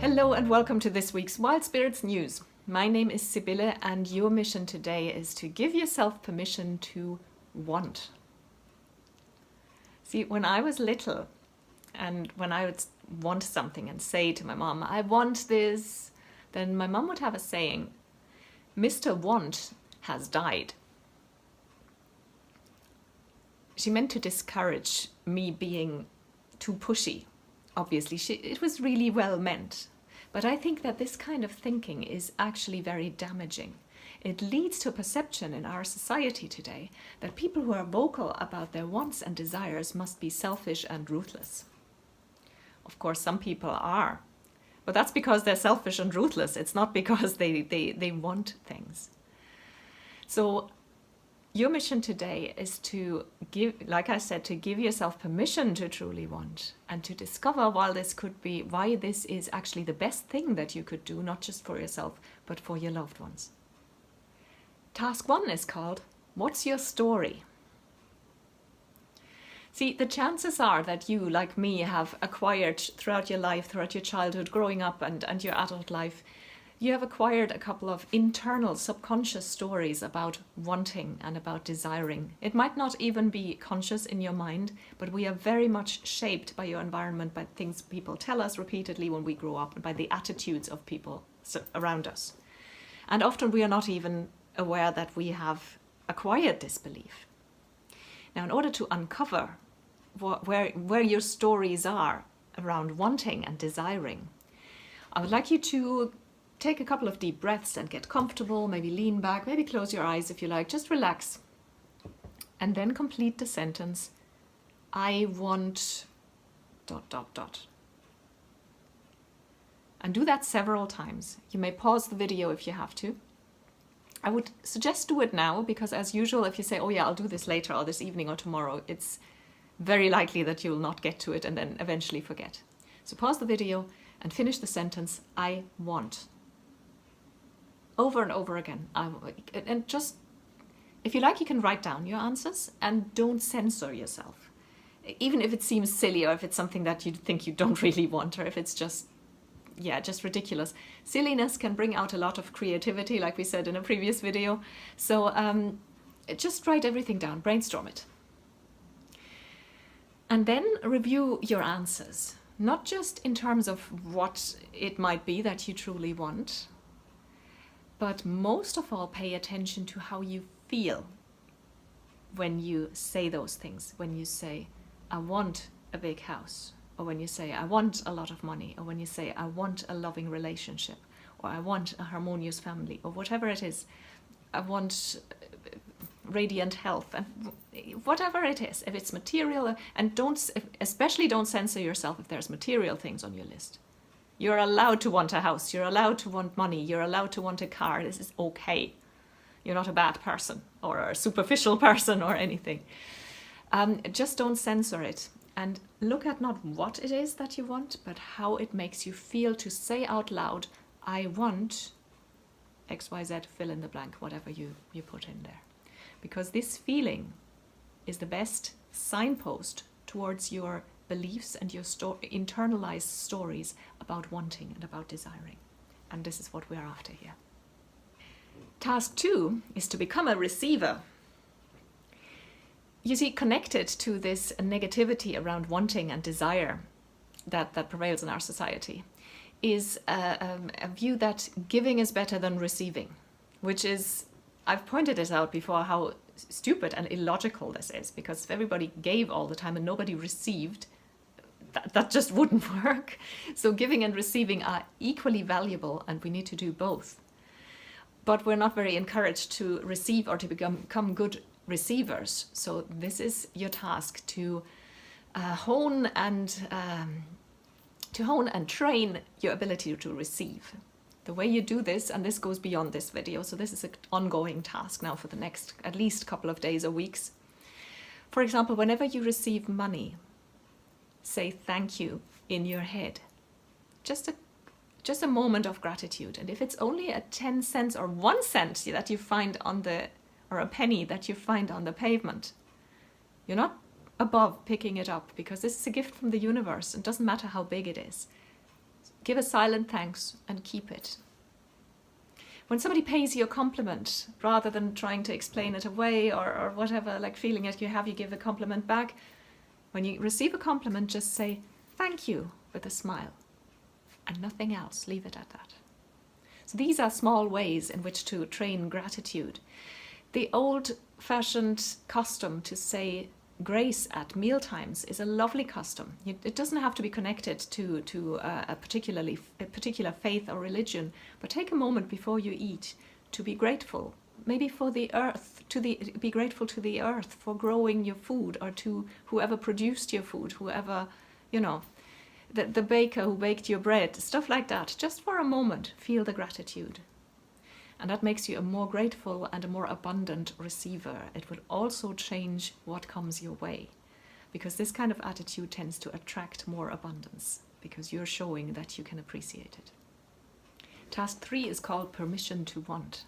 Hello and welcome to this week's Wild Spirits News. My name is Sibylle and your mission today is to give yourself permission to want. See, when I was little and when I would want something and say to my mom, I want this, then my mom would have a saying, Mr. Want has died. She meant to discourage me being too pushy. Obviously, it was really well meant. But I think that this kind of thinking is actually very damaging. It leads to a perception in our society today that people who are vocal about their wants and desires must be selfish and ruthless. Of course, some people are, but that's because they're selfish and ruthless. It's not because they want things. So your mission today is to give, like I said, to give yourself permission to truly want and to discover why this is actually the best thing that you could do, not just for yourself, but for your loved ones. Task 1 is called, What's Your Story? See, the chances are that you, like me, have acquired throughout your life, throughout your childhood, growing up and your adult life, you have acquired a couple of internal subconscious stories about wanting and about desiring. It might not even be conscious in your mind, but we are very much shaped by your environment, by things people tell us repeatedly when we grow up, and by the attitudes of people around us. And often we are not even aware that we have acquired this belief. Now, in order to uncover where your stories are around wanting and desiring, I would like you to take a couple of deep breaths and get comfortable, maybe lean back, maybe close your eyes if you like, just relax. And then complete the sentence, I want ... And do that several times. You may pause the video if you have to. I would suggest do it now because, as usual, if you say, oh yeah, I'll do this later or this evening or tomorrow, it's very likely that you'll not get to it and then eventually forget. So pause the video and finish the sentence, I want. Over and over again. And just, if you like, you can write down your answers and don't censor yourself. Even if it seems silly or if it's something that you think you don't really want or if it's just ridiculous. Silliness can bring out a lot of creativity, like we said in a previous video. So just write everything down, brainstorm it. And then review your answers. Not just in terms of what it might be that you truly want, but most of all, pay attention to how you feel when you say those things. When you say, I want a big house, or when you say, I want a lot of money, or when you say, I want a loving relationship, or I want a harmonious family, or whatever it is. I want radiant health, and whatever it is, if it's material, and especially don't censor yourself if there's material things on your list. You're allowed to want a house, you're allowed to want money, you're allowed to want a car, this is okay. You're not a bad person or a superficial person or anything. Just don't censor it and look at not what it is that you want, but how it makes you feel to say out loud, I want XYZ, fill in the blank, whatever you put in there. Because this feeling is the best signpost towards your beliefs and your internalized stories about wanting and about desiring. And this is what we're after here. Task 2 is to become a receiver. You see, connected to this negativity around wanting and desire that prevails in our society is a view that giving is better than receiving, which is, I've pointed it out before, how stupid and illogical this is, because if everybody gave all the time and nobody received, that just wouldn't work. So giving and receiving are equally valuable and we need to do both. But we're not very encouraged to receive or to become good receivers. So this is your task, to hone and train your ability to receive. The way you do this, and this goes beyond this video, so this is an ongoing task now for the next at least couple of days or weeks. For example, whenever you receive money, say thank you in your head. Just a moment of gratitude. And if it's only a 10 cents or 1 cent that you find or a penny that you find on the pavement, you're not above picking it up, because this is a gift from the universe. It doesn't matter how big it is. Give a silent thanks and keep it. When somebody pays you a compliment, rather than trying to explain it away or whatever, like feeling it, you give a compliment back. When you receive a compliment, just say thank you with a smile and nothing else. Leave it at that. So these are small ways in which to train gratitude. The old-fashioned custom to say grace at mealtimes is a lovely custom. It doesn't have to be connected to a particular faith or religion, but take a moment before you eat to be grateful. Maybe for the earth, be grateful to the earth for growing your food, or to whoever produced your food, whoever, the baker who baked your bread, stuff like that. Just for a moment, feel the gratitude. And that makes you a more grateful and a more abundant receiver. It will also change what comes your way, because this kind of attitude tends to attract more abundance, because you're showing that you can appreciate it. Task 3 is called permission to want.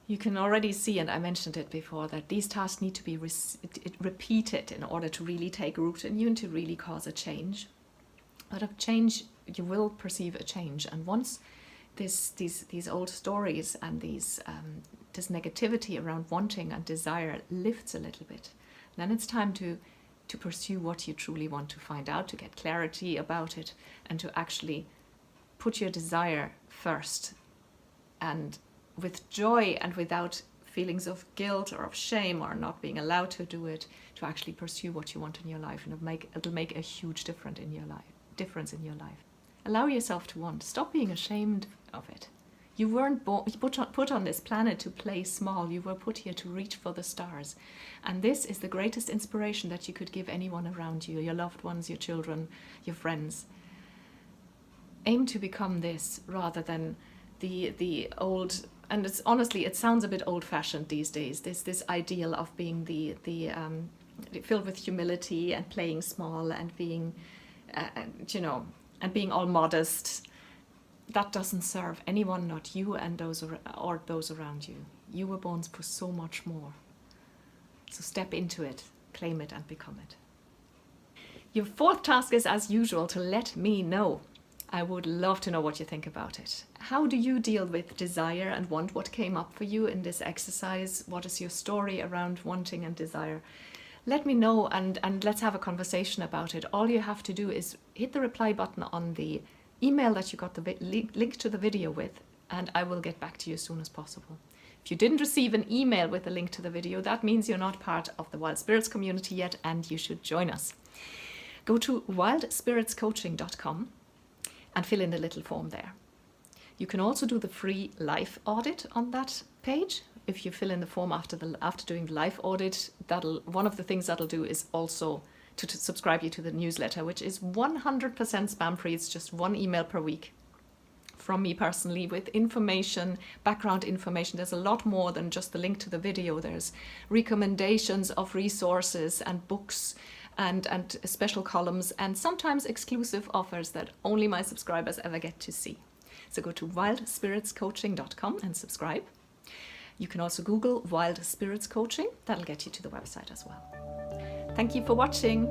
You can already see, and I mentioned it before, that these tasks need to be repeated in order to really take root in you and to really cause a change. But of change, you will perceive a change. And once these old stories and this negativity around wanting and desire lifts a little bit, then it's time to pursue what you truly want to find out, to get clarity about it, and to actually put your desire first, and with joy and without feelings of guilt or of shame or not being allowed to do it, to actually pursue what you want in your life, and it'll make a huge difference in your life. Allow yourself to want. Stop being ashamed of it. You weren't put on this planet to play small. You were put here to reach for the stars. And this is the greatest inspiration that you could give anyone around you, your loved ones, your children, your friends. Aim to become this rather than the old, and it's honestly, it sounds a bit old-fashioned these days, this ideal of being the filled with humility and playing small and being, and being all modest. That doesn't serve anyone, not you and those around you. You were born for so much more. So step into it, claim it, and become it. Your 4th task is, as usual, to let me know. I would love to know what you think about it. How do you deal with desire and want? What came up for you in this exercise? What is your story around wanting and desire? Let me know, and let's have a conversation about it. All you have to do is hit the reply button on the email that you got the link to the video with, and I will get back to you as soon as possible. If you didn't receive an email with a link to the video, that means you're not part of the Wild Spirits community yet, and you should join us. Go to wildspiritscoaching.com and fill in the little form there. You can also do the free life audit on that page. If you fill in the form after doing the life audit, one of the things that'll do is also to subscribe you to the newsletter, which is 100% spam free. It's just 1 email per week from me personally, with information, background information. There's a lot more than just the link to the video. There's recommendations of resources and books and special columns, and sometimes exclusive offers that only my subscribers ever get to see. So go to wildspiritscoaching.com and subscribe. You can also Google Wild Spirits Coaching. That'll get you to the website as well. Thank you for watching.